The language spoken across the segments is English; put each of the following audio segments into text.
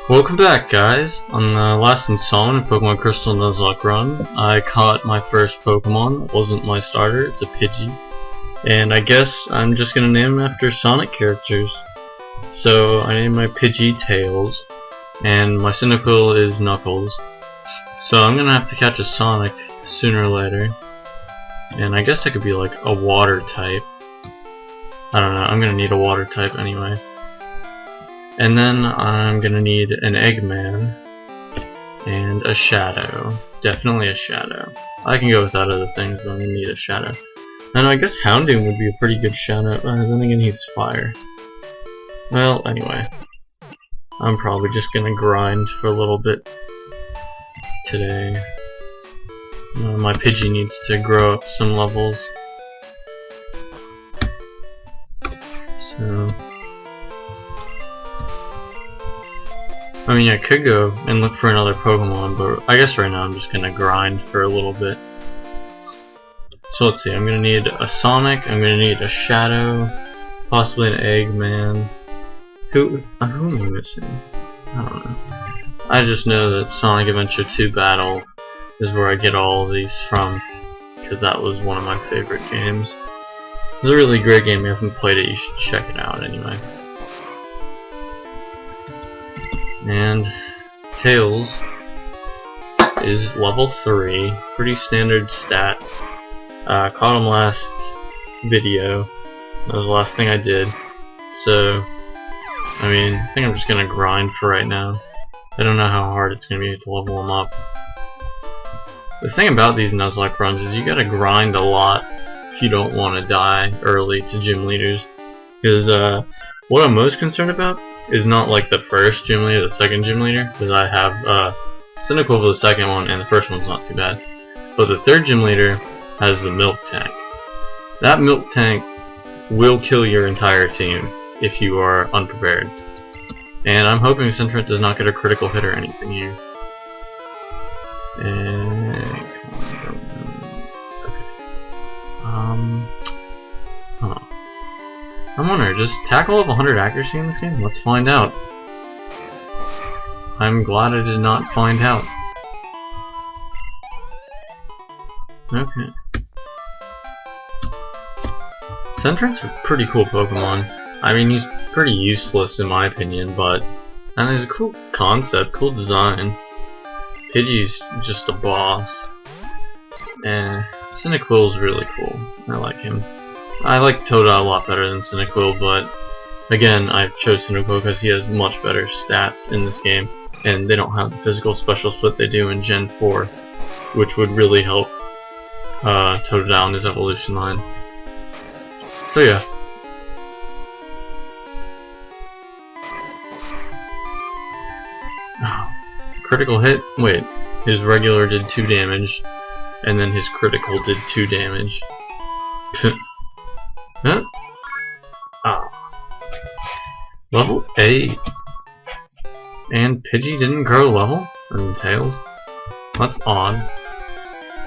Welcome back, guys. On the last installment of Pokemon Crystal Nuzlocke Run, I caught my first Pokemon. It wasn't my starter, it's a Pidgey. And I guess I'm just gonna name him after Sonic characters. So I named my Pidgey Tails, and my Cyndaquil is Knuckles. So I'm gonna have to catch a Sonic sooner or later. And I guess I could be like a water type. I don't know, I'm gonna need a water type anyway. And then I'm gonna need an Eggman and a Shadow. Definitely a Shadow. I can go without other things, but I'm gonna need a Shadow. And I guess Houndoom would be a pretty good Shadow. Then again, he's fire. Well, anyway, I'm probably just gonna grind for a little bit today. My Pidgey needs to grow up some levels. So I mean, I could go and look for another Pokemon, but I guess right now I'm just gonna grind for a little bit. So let's see, I'm gonna need a Sonic, I'm gonna need a Shadow, possibly an Eggman. Who am I missing? I don't know. I just know that Sonic Adventure 2 Battle is where I get all of these from, because that was one of my favorite games. It's a really great game. If you haven't played it, you should check it out anyway. And Tails is level 3, pretty standard stats. Caught him last video. That was the last thing I did. So, I mean, I think I'm just gonna grind for right now. I don't know how hard it's gonna be to level him up. The thing about these Nuzlocke runs is you gotta grind a lot if you don't want to die early to gym leaders. Because what I'm most concerned about is not like the first gym leader, the second gym leader, because I have Cyndaquil for the second one and the first one's not too bad. But the third gym leader has the milk tank. That milk tank will kill your entire team if you are unprepared. And I'm hoping Centret does not get a critical hit or anything here. And okay. I'm wondering, does tackle have 100 accuracy in this game? Let's find out. I'm glad I did not find out. Okay. Centret's a pretty cool Pokemon. I mean, he's pretty useless in my opinion, but he's a cool concept, cool design. Pidgey's just a boss. And Cyndaquil's really cool. I like him. I like Totodile a lot better than Cyndaquil, but again, I chose Cyndaquil because he has much better stats in this game, and they don't have the physical special split they do in Gen 4, which would really help Totodile in his evolution line. So yeah. Oh, critical hit? Wait, his regular did 2 damage, and then his critical did 2 damage. Huh? Oh. Level 8. And Pidgey didn't grow level? In Tails? That's odd.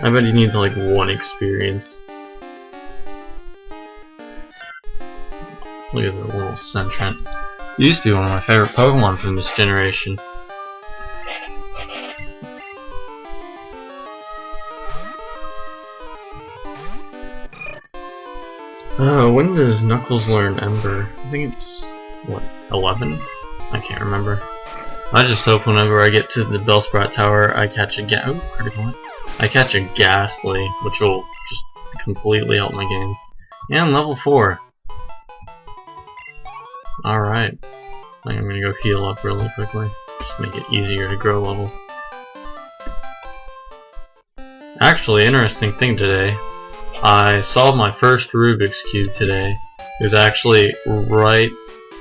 I bet he needs like 1 experience. Look at the little Centret. He used to be one of my favorite Pokemon from this generation. When does Knuckles learn Ember? I think it's, what, 11? I can't remember. I just hope whenever I get to the Bellsprout Tower, I catch a critical hit. I catch a Ghastly, which will just completely help my game. And level 4. Alright. I think I'm gonna go heal up really quickly. Just make it easier to grow levels. Actually, interesting thing today. I solved my first Rubik's Cube today. It was actually right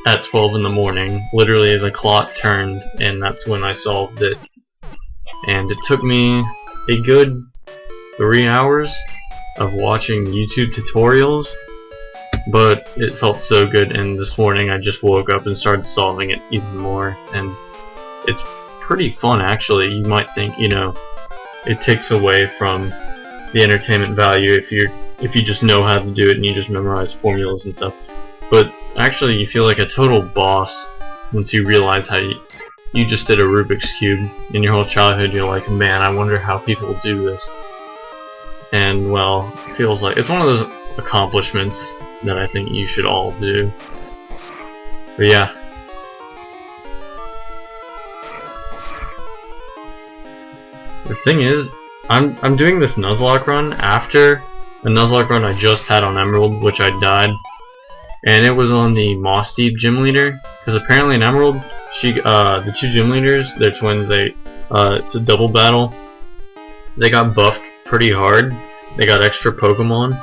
at 12 in the morning. Literally the clock turned and that's when I solved it. And it took me a good 3 hours of watching YouTube tutorials, but it felt so good, and this morning I just woke up and started solving it even more, and it's pretty fun actually. You might think, you know, it takes away from the entertainment value if you just know how to do it and you just memorize formulas and stuff. But actually, you feel like a total boss once you realize how you you just did a Rubik's Cube in your whole childhood. You're like, man, I wonder how people do this. And well, it feels like it's one of those accomplishments that I think you should all do. But yeah. The thing is, I'm doing this Nuzlocke run after a Nuzlocke run I just had on Emerald, which I died. And it was on the Moss Deep gym leader, because apparently in Emerald, the two gym leaders, they're twins. It's a double battle. They got buffed pretty hard. They got extra Pokemon.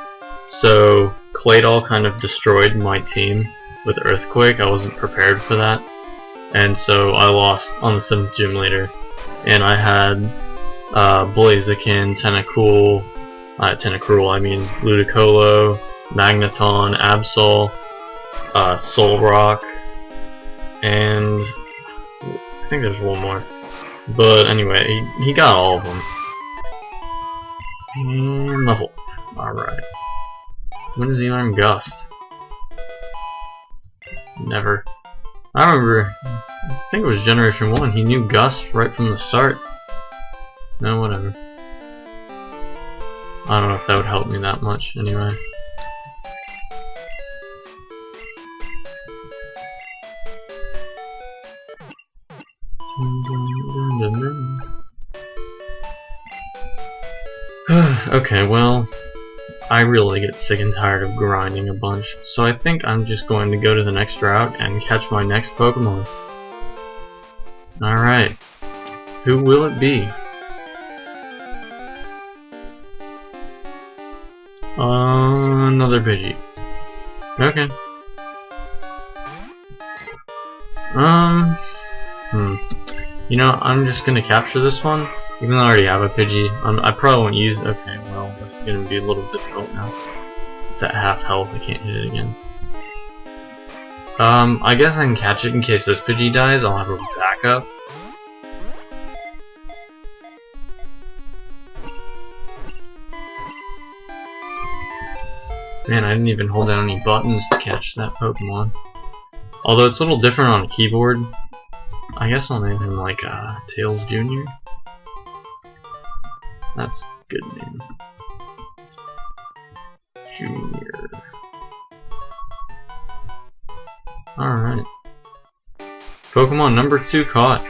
So Claydol kind of destroyed my team with Earthquake. I wasn't prepared for that, and so I lost on the 7th gym leader. And I had Blaziken, Tentacruel, I mean Ludicolo, Magneton, Absol, Solrock, and I think there's one more. But anyway, he got all of them. And level. Alright. When does he learn Gust? Never. I remember, I think it was Generation 1, he knew Gust right from the start. No, whatever. I don't know if that would help me that much, anyway. Okay, well, I really get sick and tired of grinding a bunch, so I think I'm just going to go to the next route and catch my next Pokemon. Alright, who will it be? Another Pidgey. Okay. You know, I'm just gonna capture this one, even though I already have a Pidgey. I probably won't use. Okay, well, this is gonna be a little difficult now. It's at half health. I can't hit it again. I guess I can catch it in case this Pidgey dies. I'll have a backup. Man, I didn't even hold down any buttons to catch that Pokemon. Although it's a little different on a keyboard. I guess I'll name him like Tails Jr. That's a good name. Junior. Alright. Pokemon number 2 caught.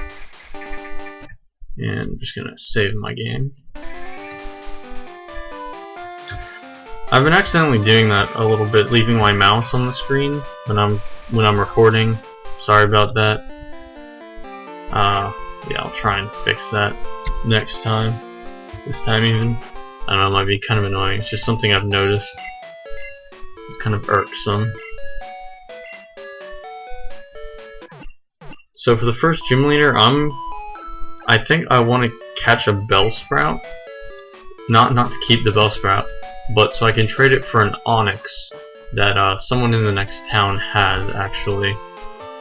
And I'm just gonna save my game. I've been accidentally doing that a little bit, leaving my mouse on the screen when I'm recording. Sorry about that. Yeah, I'll try and fix that next time. This time even. I don't know, it might be kind of annoying. It's just something I've noticed. It's kind of irksome. So for the first gym leader, I think I want to catch a Bellsprout. Not to keep the Bellsprout, but so I can trade it for an Onix that someone in the next town has, actually.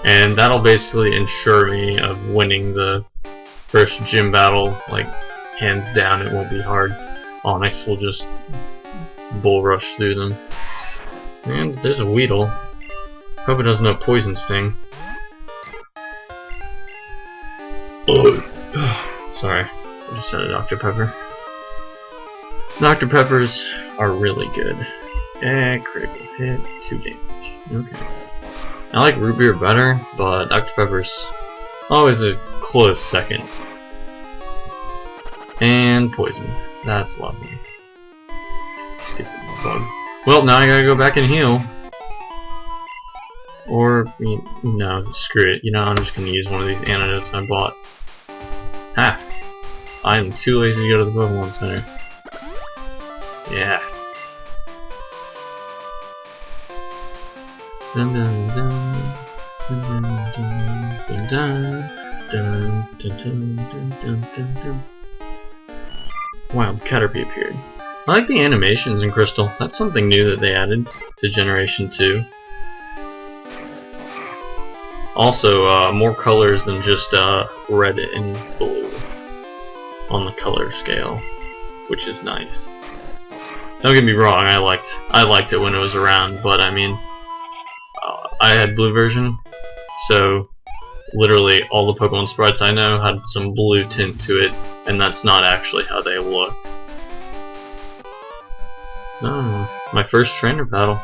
And that'll basically ensure me of winning the first gym battle, like, hands down. It won't be hard. Onix will just bull rush through them. And there's a Weedle. Hope it doesn't have Poison Sting. Sorry, I just said a Dr. Pepper. Dr. Peppers are really good. Critical hit, 2 damage. Okay. I like root beer better, but Dr. Pepper's always a close second. And poison. That's lovely. Stupid bug. Well, now I gotta go back and heal. Or, no, screw it. You know, I'm just gonna use one of these antidotes I bought. Ha! I'm too lazy to go to the Pokemon Center. Yeah. Dun dun dun dun dun dun dun dun dun dun dun dun. Wild Caterpie appeared. I like the animations in Crystal. That's something new that they added to Generation 2. Also, more colors than just red and blue on the color scale, which is nice. Don't get me wrong, I liked it when it was around, but I mean, I had blue version, so literally all the Pokemon sprites I know had some blue tint to it, and that's not actually how they look. Oh, my first trainer battle.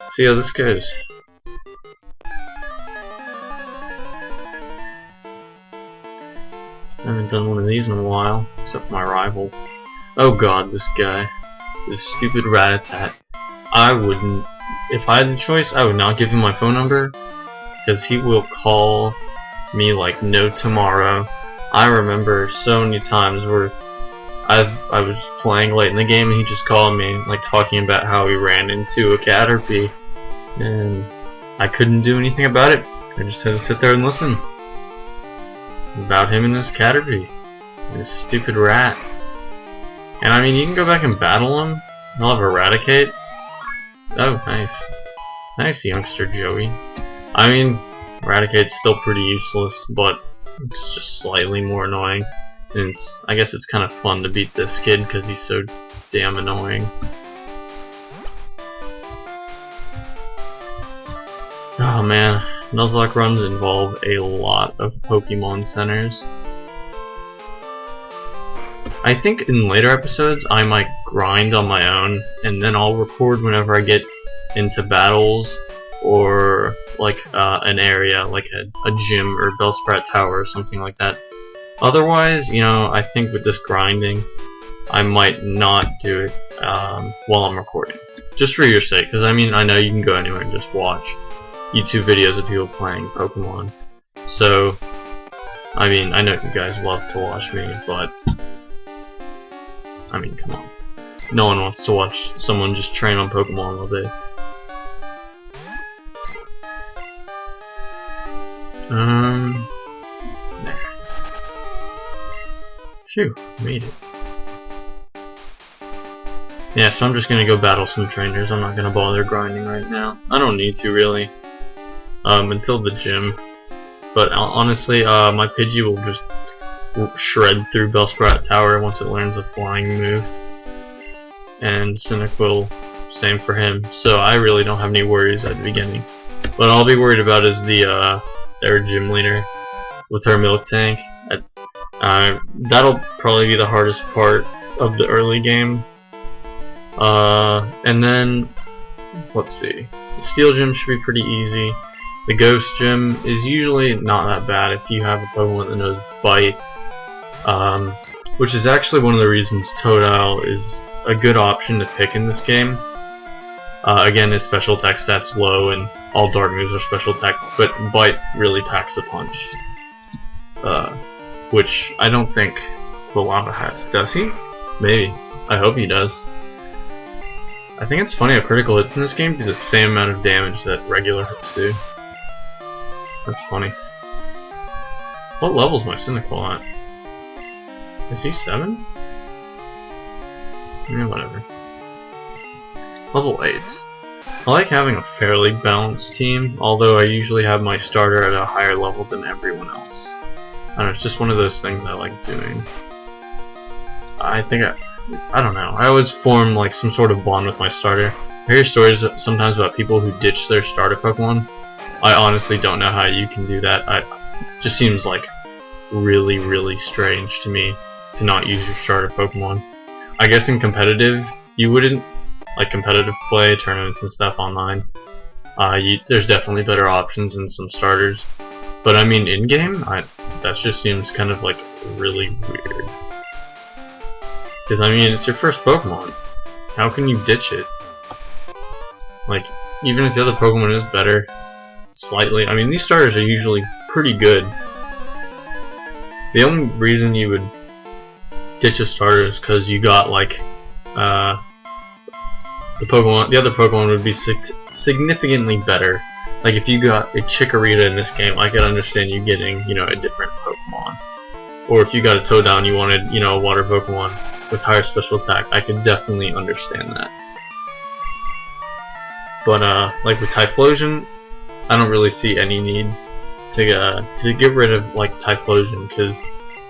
Let's see how this goes. I haven't done one of these in a while, except for my rival. Oh god, this guy. This stupid Rattata. I wouldn't, if I had the choice, I would not give him my phone number, because he will call me like no tomorrow. I remember so many times where I was playing late in the game and he just called me, like talking about how he ran into a Caterpie, and I couldn't do anything about it. I just had to sit there and listen about him and his Caterpie, and his stupid rat. And I mean, you can go back and battle him. He'll have Eradicate. Oh, nice. Nice, youngster Joey. I mean, Eradicate's still pretty useless, but it's just slightly more annoying. And I guess it's kind of fun to beat this kid because he's so damn annoying. Oh man, Nuzlocke runs involve a lot of Pokemon centers. I think in later episodes I might grind on my own, and then I'll record whenever I get into battles or like an area, like a gym or Bellsprat Tower or something like that. Otherwise, you know, I think with this grinding, I might not do it while I'm recording. Just for your sake, because I mean, I know you can go anywhere and just watch YouTube videos of people playing Pokemon. So, I mean, I know you guys love to watch me, but I mean, come on. No one wants to watch someone just train on Pokemon all day. There. Phew, made it. Yeah, so I'm just gonna go battle some trainers. I'm not gonna bother grinding right now. I don't need to, really. Until the gym. But honestly, my Pidgey will just shred through Bellsprat Tower once it learns a flying move. And Cynic will, same for him. So I really don't have any worries at the beginning. What I'll be worried about is their gym leader with her milk tank. That'll probably be the hardest part of the early game. And then, let's see. The Steel Gym should be pretty easy. The Ghost Gym is usually not that bad if you have a Pokemon that knows Bite. Which is actually one of the reasons Totodile is a good option to pick in this game. Again, his special attack stats low and all dark moves are special attack, but Bite really packs a punch. Which I don't think the Lava has. Does he? Maybe. I hope he does. I think it's funny how critical hits in this game do the same amount of damage that regular hits do. That's funny. What level's my Cynical at? Is he 7? Yeah, whatever. Level 8. I like having a fairly balanced team, although I usually have my starter at a higher level than everyone else. I don't know, it's just one of those things I like doing. I don't know, I always form like some sort of bond with my starter. I hear stories sometimes about people who ditch their starter Pokemon. I honestly don't know how you can do that. It just seems like really, really strange to me to not use your starter Pokemon. I guess in competitive, you wouldn't, like competitive play, tournaments and stuff online. There's definitely better options than some starters. But I mean, in-game, that just seems kind of like really weird. Because I mean, it's your first Pokemon. How can you ditch it? Like, even if the other Pokemon is better, slightly. I mean, these starters are usually pretty good. The only reason you would ditch a starter is because you got like the other Pokemon would be significantly better. Like if you got a Chikorita in this game, I could understand you getting, you know, a different Pokemon. Or if you got a Totodile and you wanted, you know, a water Pokemon with higher special attack, I could definitely understand that. But like with Typhlosion, I don't really see any need to get rid of like Typhlosion, because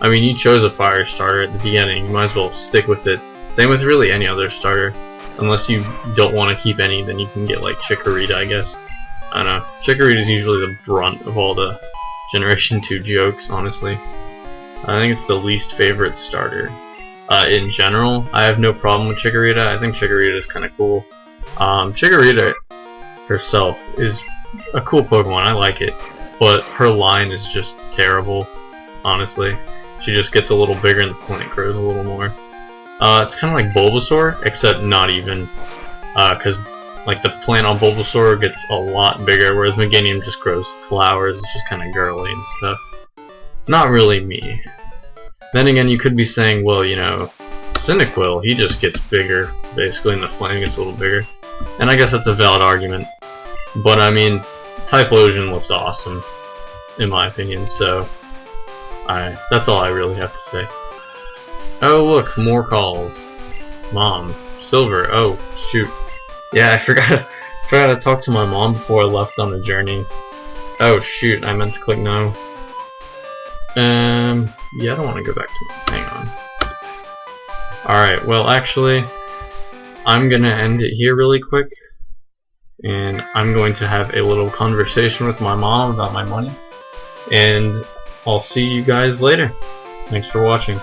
I mean, you chose a fire starter at the beginning, you might as well stick with it. Same with really any other starter. Unless you don't want to keep any, then you can get like Chikorita, I guess. I don't know. Chikorita is usually the brunt of all the Generation 2 jokes, honestly. I think it's the least favorite starter. In general, I have no problem with Chikorita. I think Chikorita is kind of cool. Chikorita herself is a cool Pokemon, I like it. But her line is just terrible, honestly. She just gets a little bigger and the plant grows a little more. It's kind of like Bulbasaur, except not even. Because like the plant on Bulbasaur gets a lot bigger, whereas Meganium just grows flowers. It's just kind of girly and stuff. Not really me. Then again, you could be saying, well, you know, Cyndaquil, he just gets bigger, basically, and the flame gets a little bigger. And I guess that's a valid argument. But I mean, Typhlosion looks awesome, in my opinion, so that's all I really have to say. Oh look, more calls. Mom. Silver. Oh, shoot. Yeah, I forgot to talk to my mom before I left on the journey. Oh shoot, I meant to click no. Yeah, I don't want to go back to hang on. Alright, well actually, I'm gonna end it here really quick. And I'm going to have a little conversation with my mom about my money. And I'll see you guys later. Thanks for watching.